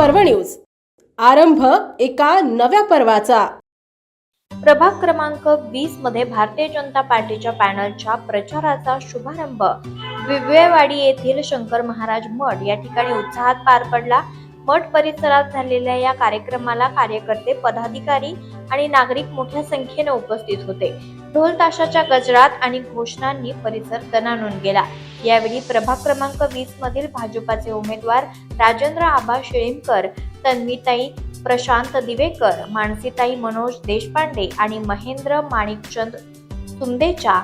पर्व न्यूज, आरंभ एका नव्या पर्वाचा। प्रभाग क्रमांक 20 मध्ये भारतीय जनता पार्टीच्या पॅनलच्या प्रचाराचा शुभारंभ विवेवाडी येथील शंकर महाराज मठ या ठिकाणी उत्साहात पार पडला। मठ परिसरात झालेल्या या कार्यक्रमाला कार्यकर्ते, पदाधिकारी आणि नागरिक मोठ्या संख्येने उपस्थित होते। ढोल ताशाच्या गजरात आणि घोषणांनी परिसर दणाणून गेला। यावेळी प्रभाग क्रमांक 20 मधील भाजपाचे उमेदवार राजेंद्र आबा शिळीमकर, तन्वीताई प्रशांत दिवेकर, मानसीताई मनोज देशपांडे आणि महेंद्र माणिकचंद सुंदेचा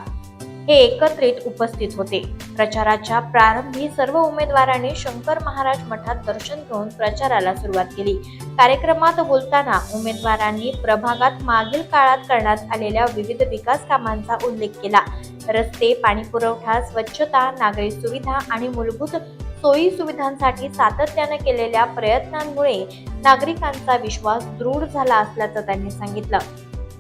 हे एकत्रित उपस्थित होते। प्रचाराच्या प्रारंभी सर्व उमेदवारांनी शंकर महाराज मठात दर्शन घेऊन प्रचाराला सुरुवात केली। कार्यक्रमात बोलताना उमेदवारांनी प्रभागात मागील काळात करण्यात आलेल्या विविध विकास कामांचा उल्लेख केला। रस्ते, पाणी पुरवठा, स्वच्छता, नागरी सुविधा आणि मूलभूत सोयी सुविधांसाठी सातत्याने केलेल्या प्रयत्नांमुळे नागरिकांचा विश्वास दृढ झाला असल्याचं त्यांनी सांगितलं।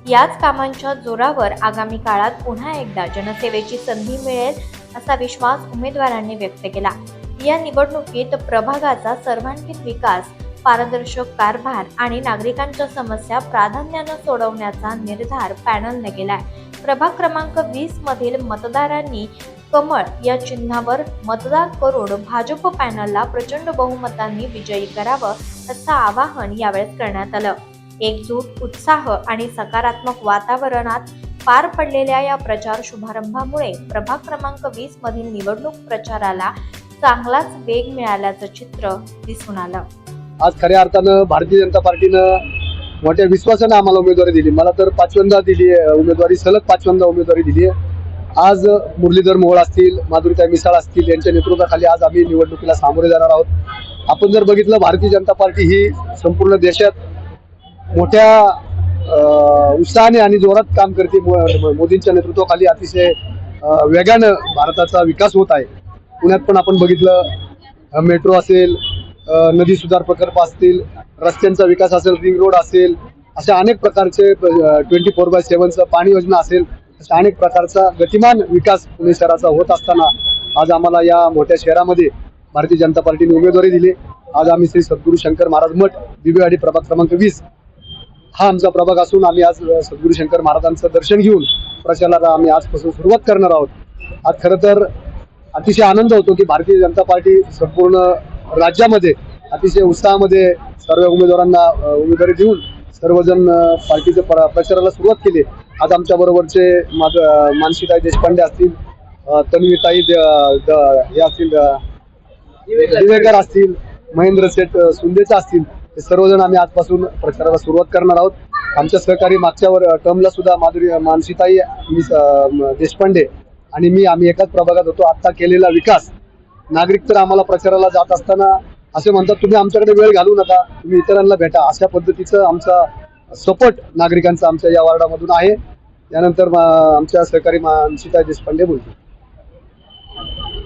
याच कामांच्या जोरावर आगामी काळात पुन्हा एकदा जनसेवेची संधी मिळेल असा विश्वास उमेदवारांनी व्यक्त केला। या निवडणुकीत प्रभागाचा सर्वांगीण विकास, पारदर्शक कारभार आणि नागरिकांच्या समस्या प्राधान्याने सोडवण्याचा निर्धार पॅनलने केलाय। प्रभाग क्रमांक 20 मधील मतदारांनी कमळ या चिन्हावर मतदान करून भाजप पॅनलला प्रचंड बहुमतांनी विजयी करावं असं आवाहन यावेळेस करण्यात आलं। एकजूट, उत्साह आणि सकारात्मक वातावरणात पार पडलेल्या या प्रचार शुभारंभामुळे प्रभाग क्रमांक 20 मधील निवडणूक प्रचाराला चांगलाच वेग मिळाल्याचं चित्र दिसून आलं। आज खऱ्या अर्थानं भारतीय जनता पार्टीनं मोठ्या विश्वासाने आम्हाला उमेदवारी दिली। मला तर 5व्यांदा दिली उमेदवारी, सलग 5व्यांदा उमेदवारी दिली आहे। आज मुरलीधर मोहोळ असतील, माधुरीताई मिसाळ असतील, यांच्या नेतृत्वाखाली आज आम्ही निवडणुकीला सामोरे जाणार आहोत। आपण जर बघितलं, भारतीय जनता पार्टी ही संपूर्ण देशात मोठ्या उत्साहाने आणि जोरात काम करते। मोदींच्या नेतृत्वाखाली अतिशय वेगानं भारताचा विकास होत आहे। पुण्यात पण आपण बघितलं, मेट्रो असेल, नदी सुधार प्रकल्प असतील, रस्त्यांचा विकास असेल, रिंग रोड असेल, अशा अनेक प्रकारचे 24/7 पाणी योजना असेल, अशा अनेक प्रकारचा गतिमान विकास पुणे शहराचा होत असताना आज आम्हाला या मोठ्या शहरामध्ये भारतीय जनता पार्टीने उमेदवारी दिली। आज आम्ही श्री सद्गुरू शंकर महाराज मठ, विवेवाडी प्रभाग क्रमांक 20 हा आमचा प्रभाग असून आम्ही आज सद्गुरू शंकर महाराजांचं दर्शन घेऊन प्रचाराला आम्ही आजपासून सुरुवात करणार आहोत। आज खरं तर अतिशय आनंद होतो की भारतीय जनता पार्टी संपूर्ण राज्यामध्ये अतिशय उत्साहामध्ये सर्व उमेदवारांना उमेदवारी देऊन सर्वजण पार्टीच्या प्रचाराला सुरुवात केली। आज आमच्या बरोबरचे मानसीताई देशपांडे असतील, तन्वीताई हे असतील, दिवेकर असतील, महेंद्र शेठ सुंदेचा असतील, हे सर्वजण आम्ही आजपासून प्रचाराला सुरुवात करणार आहोत। आमच्या सहकारी मागच्या टर्मला सुद्धा मानसीताई देशपांडे आणि मी आम्ही एकाच प्रभागात होतो। आता केलेला विकास, नागरिक तर आम्हाला प्रचाराला जात असताना असे म्हणतात, तुम्ही आमच्याकडे वेळ घालू नका, तुम्ही इतरांना भेटा, अशा पद्धतीचं आमचा सपोर्ट नागरिकांचा आमच्या या वार्डामधून आहे। त्यानंतर आमच्या सहकारी मानसीताई देशपांडे बोलतील।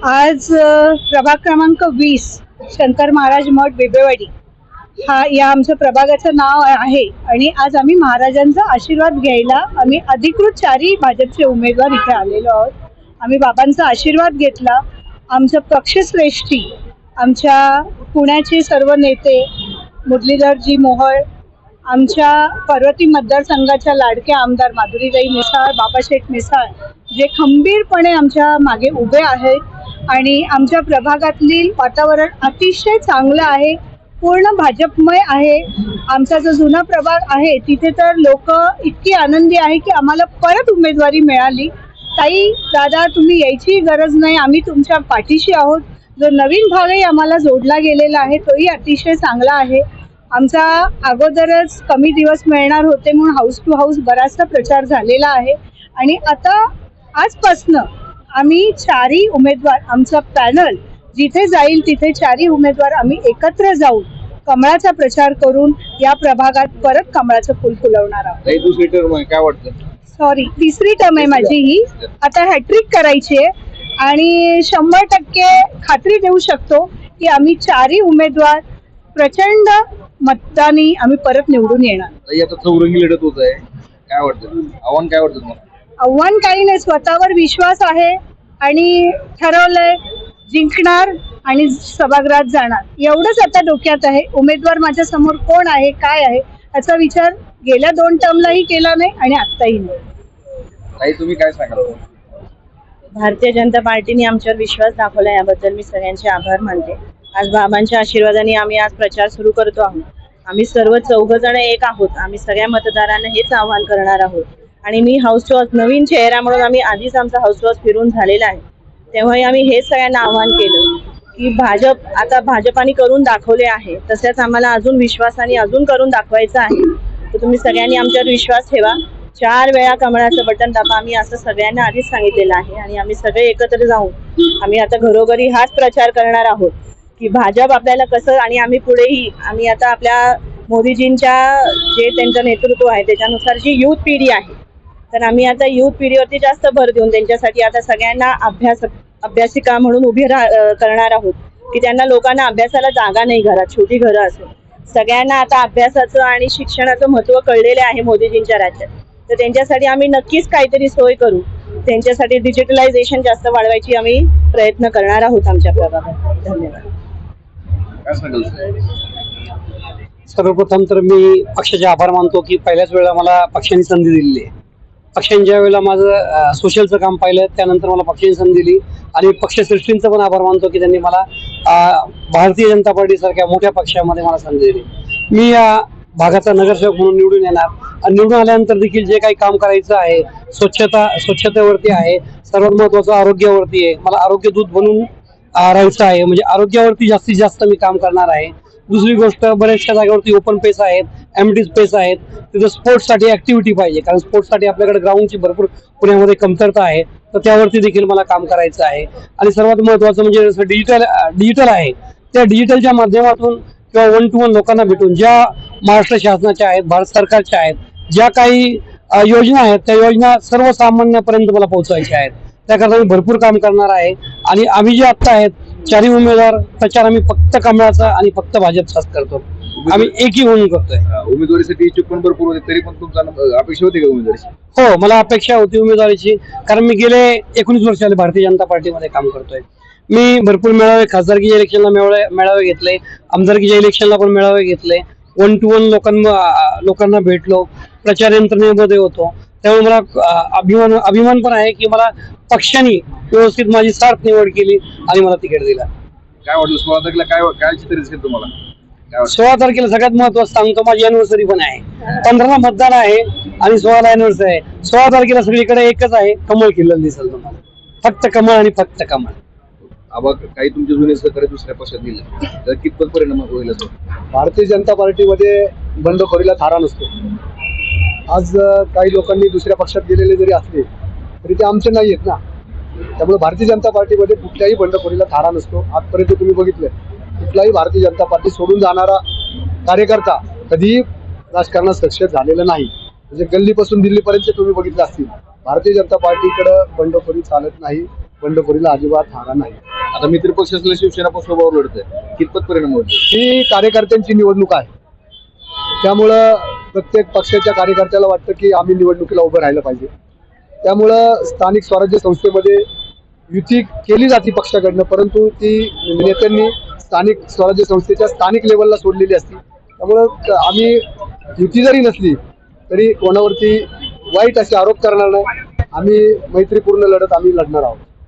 आज प्रभाग क्रमांक 20 शंकर महाराज मठ विवेवाडी हा या आमच्या प्रभागाचं नाव आहे आणि आज आम्ही महाराजांचा आशीर्वाद घ्यायला आम्ही अधिकृत 4 भाजपचे उमेदवार इथे आलेलो आहोत। आम्ही बाबांचा आशीर्वाद घेतला। आमचं पक्षश्रेष्ठी, आमच्या पुण्याचे सर्व नेते मुरलीधरजी मोहोळ, आमच्या पर्वती मतदारसंघाच्या लाडक्या आमदार माधुरीताई मिसाळ, बाबाशेठ मिसाळ, जे खंबीरपणे आमच्या मागे उभे आहेत आणि आमच्या प्रभागातील वातावरण अतिशय चांगलं आहे, पूर्ण भाजपमय आहे। आमचा जो जुना प्रभाग आहे तिथे तर लोक इतकी आनंदी आहे की आम्हाला परत उमेदवारी मिळाली। ताई, दादा, तुम्ही यायची गरज नाही, आम्ही तुमच्या पाठीशी आहोत। जो नवीन भागही आम्हाला जोडला गेलेला आहे तोही अतिशय चांगला आहे। आमचा अगोदरच कमी दिवस मिळणार होते म्हणून हाऊस टू हाऊस बराचसा प्रचार झालेला आहे आणि आता आजपासनं आम्ही 4 उमेदवार, आमचा पॅनल जिथे जाईल तिथे 4 उमेदवार आम्ही एकत्र जाऊन कमळाचा प्रचार करून या प्रभागात परत कमळाचं फुल फुलवणार आहोत। दुसरी टर्म आहे, काय वाटतं? सॉरी, 3री टर्म आहे माझी ही। आता हॅट्रिक करायची आहे आणि 100% खात्री देऊ शकतो की आम्ही 4 उमेदवार प्रचंड मतदानी आम्ही परत निवडून येणार। आता चौरंगी लढत होत आहे, काय वाटतं? आव्हान काय वाटतं तुम्हाला? आव्हान काही नाही, स्वतःवर विश्वास आहे आणि ठरवलंय जिंकणार आणि सभागृहात जाणार एवढंच आता डोक्यात आहे. उमेदवार माझ्या समोर कोण आहे काय आहे याचा विचार गेल्या 2 टर्मलाही केला नाही आणि आत्ताही नाही. ताई तुम्ही काय सांगाल? भारतीय जनता पार्टीने आमच्यावर विश्वास दाखवला, याबद्दल मी सगळ्यांचे आभार मानते. आज बाबांच्या आशीर्वादाने आम्ही आज प्रचार सुरू करतो आहोत. आम्ही सर्व 4 जण एक आहोत. आम्ही सगळ्या मतदारांना हेच आव्हान करणार आहोत. आणि मी हाऊस टू हाऊस नवीन चेहरा म्हणून आम्ही आधीच आमचा हाऊस टू हाऊस फिरून झालेला आहे. तेव्हाही आम्ही हेच सगळ्यांना आव्हान केलं की भाजपाने करून दाखवले आहे, तसेच आम्हाला अजून विश्वासाने अजून करून दाखवायचं आहे. तर तुम्ही सगळ्यांनी आमच्यावर विश्वास ठेवा. 4 वेळा कमळाचं बटन दाबा. आम्ही असं सगळ्यांना आधीच सांगितलेलं आहे आणि आम्ही सगळे एकत्र जाऊन आम्ही आता घरोघरी हाच प्रचार करणार आहोत की भाजप आपल्याला कसं, आणि आम्ही पुढेही आम्ही आता आपल्या मोदीजींच्या जे त्यांचं नेतृत्व आहे त्याच्यानुसार जी युथ पिढी आहे, तर आम्ही आता युथ पिढीवरती जास्त भर देऊन त्यांच्यासाठी आता सगळ्यांना अभ्यासिका म्हणून करणार आहोत की त्यांना लोकांना अभ्यासाला जागा नाही घरात, छोटी घरं असेल. सगळ्यांना आता अभ्यासाचं आणि शिक्षणाचं महत्त्व कळलेलं आहे मोदीजींच्या राज्यात. तर त्यांच्यासाठी आम्ही नक्कीच काहीतरी सोय करू. त्यांच्यासाठी डिजिटलायझेशन जास्त वाढवायची आम्ही प्रयत्न करणार आहोत आमच्या प्रभागात. धन्यवाद. काय सांगाल? सर्वप्रथम तर मी पक्षाचे आभार मानतो की पहिल्याच वेळेला मला पक्षाने संधी दिलेली आहे. पक्षाने ज्या वेळेला माझं सोशलचं काम पाहिलं त्यानंतर मला पक्षाने संधी दिली आणि पक्षश्रेष्ठींचा पण आभार मानतो की त्यांनी मला भारतीय जनता पार्टीसारख्या मोठ्या पक्षामध्ये मला संधी दिली. मी या भागाचा नगरसेवक म्हणून निवडून येणार आणि निवडून आल्यानंतर देखील जे काही काम करायचं आहे, स्वच्छतेवरती आहे, सर्वात महत्त्वाचं आरोग्यावरती आहे. मला आरोग्य दूत बनून राहायचं आहे, म्हणजे आरोग्यावरती जास्तीत जास्त मी काम करणार आहे. दुसरी गोष्ट, बऱ्याचशा जागेवरती ओपन स्पेस आहेत, एम्प्टी स्पेस आहेत, तिथं स्पोर्ट्ससाठी ऍक्टिव्हिटी पाहिजे, कारण स्पोर्ट्ससाठी आपल्याकडे ग्राउंडची भरपूर पुण्यामध्ये कमतरता आहे. तर त्यावरती देखील मला काम करायचं आहे. आणि सर्वात महत्त्वाचं म्हणजे जसं डिजिटल आहे, त्या डिजिटलच्या माध्यमातून किंवा 1 to 1 लोकांना भेटून ज्या महाराष्ट्र शासनाच्या आहेत, भारत सरकारच्या आहेत, ज्या काही योजना आहेत त्या योजना सर्वसामान्यापर्यंत मला पोहोचवायच्या आहेत. त्याकरता मी भरपूर काम करणार आहे. आणि आम्ही जे आत्ता आहेत 4 उमेदवार, प्रचार आम्ही फक्त कमळाचा आणि फक्त भाजपचाच करतो. आम्ही एकही होऊन करतोय. उमेदवारीसाठी इच्छुक पण भरपूर होते, तरी पण तुमचा अपेक्षा होती का उमेदवारीची? हो, मला अपेक्षा होती उमेदवारीची, कारण मी गेले 19 वर्ष झाले भारतीय जनता पार्टीमध्ये काम करतोय. मी भरपूर मेळावे, खासदारकीच्या इलेक्शनला मेळावे घेतले, आमदारकीच्या इलेक्शनला पण मेळावे घेतले, 1 to 1 लोकांना भेटलो, प्रचार यंत्रणेमध्ये होतो. त्यामुळे मला अभिमान पण आहे की मला पक्षाने व्यवस्थित माझी सार्थ निवड केली आणि मला तिकीट दिला. काय वाटलं 16 तारखेला? काय चित्र दिसेल तुम्हाला? 16 तारखेला सगळ्यात महत्त्वाचं सांगतो, माझी अॅनिव्हर्सरी पण आहे. 15ला मतदान आहे आणि 16ला अॅनिव्हर्सरी आहे. 16 तारखेला सगळीकडे एकच आहे, कमळ खिल्लेलं दिसेल तुम्हाला. फक्त कमळ आणि फक्त कमळ. आबा, काही तुमचे जुने सहकारी दुसऱ्या पक्षात गेले तर कितपत परिणाम होईल? भारतीय जनता पार्टीमध्ये बंडखोरीला थारा नसतो. आज काही लोकांनी दुसऱ्या पक्षात गेलेले जरी असले तरी ते आमचे नाही आहेत ना. त्यामुळे भारतीय जनता पार्टीमध्ये कुठल्याही बंडखोरीला थारा नसतो. आजपर्यंत तुम्ही बघितलं, कुठलाही भारतीय जनता पार्टी सोडून जाणारा कार्यकर्ता कधीही राजकारणात सक्सेस झालेला नाही. म्हणजे गल्लीपासून दिल्लीपर्यंत तुम्ही बघितलं असतील, भारतीय जनता पार्टीकडे बंडखोरी चालत नाही, बंडखोरीला अजिबात थारा नाही. आता मित्र पक्ष असलेल्या शिवसेना पण स्वभावावर लढतंय, कितपत परिणाम होईल? ही कार्यकर्त्यांची निवडणूक आहे. त्यामुळं प्रत्येक पक्षाच्या कार्यकर्त्याला वाटतं की आम्ही निवडणुकीला उभं राहिलं पाहिजे. त्यामुळं स्थानिक स्वराज्य संस्थेमध्ये युती केली जाते पक्षाकडनं, परंतु ती नेत्यांनी स्थानिक स्वराज्य संस्थेच्या स्थानिक लेवलला सोडलेली असते. त्यामुळं आम्ही युती जरी नसली तरी कोणावरती वाईट असे आरोप करणार नाही. आम्ही मैत्रीपूर्ण लढत आम्ही लढणार आहोत.